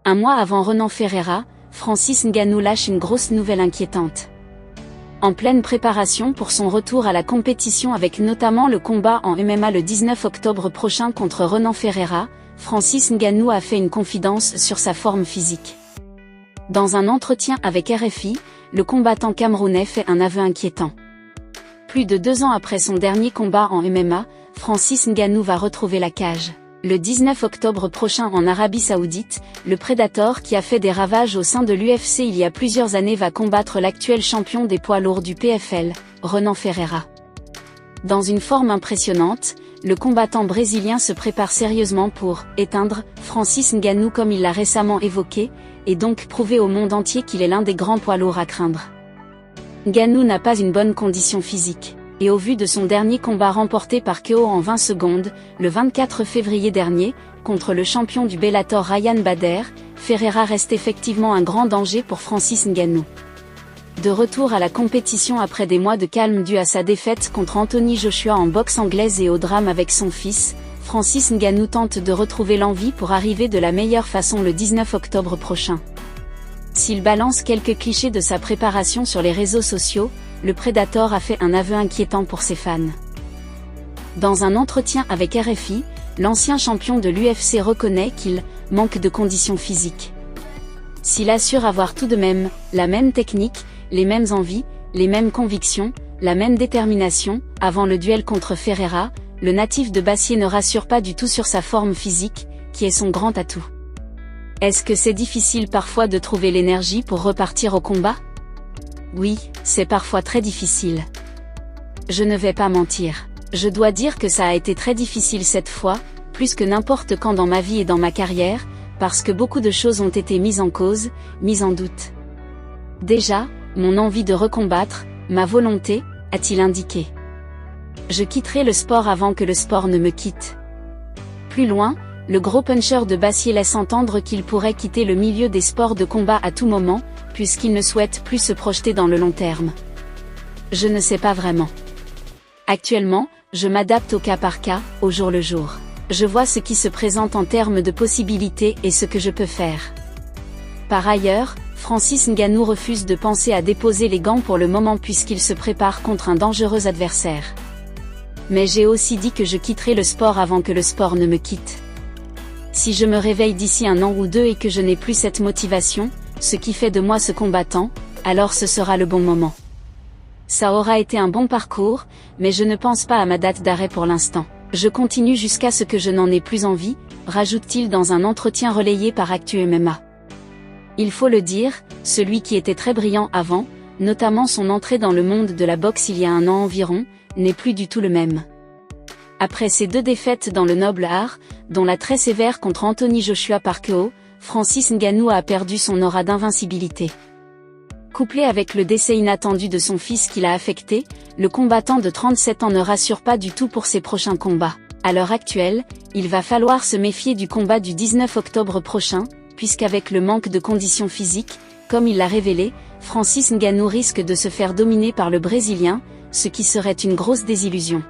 Un mois avant Renan Ferreira, Francis Ngannou lâche une grosse nouvelle inquiétante. En pleine préparation pour son retour à la compétition avec notamment le combat en MMA le 19 octobre prochain contre Renan Ferreira, Francis Ngannou a fait une confidence sur sa forme physique. Dans un entretien avec RFI, le combattant camerounais fait un aveu inquiétant. Plus de 2 ans après son dernier combat en MMA, Francis Ngannou va retrouver la cage. Le 19 octobre prochain en Arabie Saoudite, le Predator qui a fait des ravages au sein de l'UFC il y a plusieurs années va combattre l'actuel champion des poids lourds du PFL, Renan Ferreira. Dans une forme impressionnante, le combattant brésilien se prépare sérieusement pour « éteindre » Francis Ngannou comme il l'a récemment évoqué, et donc prouver au monde entier qu'il est l'un des grands poids lourds à craindre. Ngannou n'a pas une bonne condition physique. Et au vu de son dernier combat remporté par KO en 20 secondes, le 24 février dernier, contre le champion du Bellator Ryan Bader, Ferreira reste effectivement un grand danger pour Francis Ngannou. De retour à la compétition après des mois de calme dû à sa défaite contre Anthony Joshua en boxe anglaise et au drame avec son fils, Francis Ngannou tente de retrouver l'envie pour arriver de la meilleure façon le 19 octobre prochain. S'il balance quelques clichés de sa préparation sur les réseaux sociaux, le Predator a fait un aveu inquiétant pour ses fans. Dans un entretien avec RFI, l'ancien champion de l'UFC reconnaît qu'il manque de conditions physiques. S'il assure avoir tout de même la même technique, les mêmes envies, les mêmes convictions, la même détermination, avant le duel contre Ferreira, le natif de Bassier ne rassure pas du tout sur sa forme physique, qui est son grand atout. Est-ce que c'est difficile parfois de trouver l'énergie pour repartir au combat ? Oui, c'est parfois très difficile. Je ne vais pas mentir. Je dois dire que ça a été très difficile cette fois, plus que n'importe quand dans ma vie et dans ma carrière, parce que beaucoup de choses ont été mises en cause, mises en doute. Déjà, mon envie de recombattre, ma volonté, a-t-il indiqué. Je quitterai le sport avant que le sport ne me quitte. Plus loin, le gros puncher de Bassier laisse entendre qu'il pourrait quitter le milieu des sports de combat à tout moment, puisqu'il ne souhaite plus se projeter dans le long terme. Je ne sais pas vraiment. Actuellement, je m'adapte au cas par cas, au jour le jour. Je vois ce qui se présente en termes de possibilités et ce que je peux faire. Par ailleurs, Francis Ngannou refuse de penser à déposer les gants pour le moment puisqu'il se prépare contre un dangereux adversaire. Mais j'ai aussi dit que je quitterai le sport avant que le sport ne me quitte. Si je me réveille d'ici 1 an ou 2 et que je n'ai plus cette motivation, ce qui fait de moi ce combattant, alors ce sera le bon moment. Ça aura été un bon parcours, mais je ne pense pas à ma date d'arrêt pour l'instant. Je continue jusqu'à ce que je n'en ai plus envie, rajoute-t-il dans un entretien relayé par Actu MMA. Il faut le dire, celui qui était très brillant avant, notamment son entrée dans le monde de la boxe il y a 1 an environ, n'est plus du tout le même. Après ses 2 défaites dans le noble art, dont la très sévère contre Anthony Joshua par KO, Francis Ngannou a perdu son aura d'invincibilité. Couplé avec le décès inattendu de son fils qui l'a affecté, le combattant de 37 ans ne rassure pas du tout pour ses prochains combats. À l'heure actuelle, il va falloir se méfier du combat du 19 octobre prochain, puisqu'avec le manque de conditions physiques, comme il l'a révélé, Francis Ngannou risque de se faire dominer par le Brésilien, ce qui serait une grosse désillusion.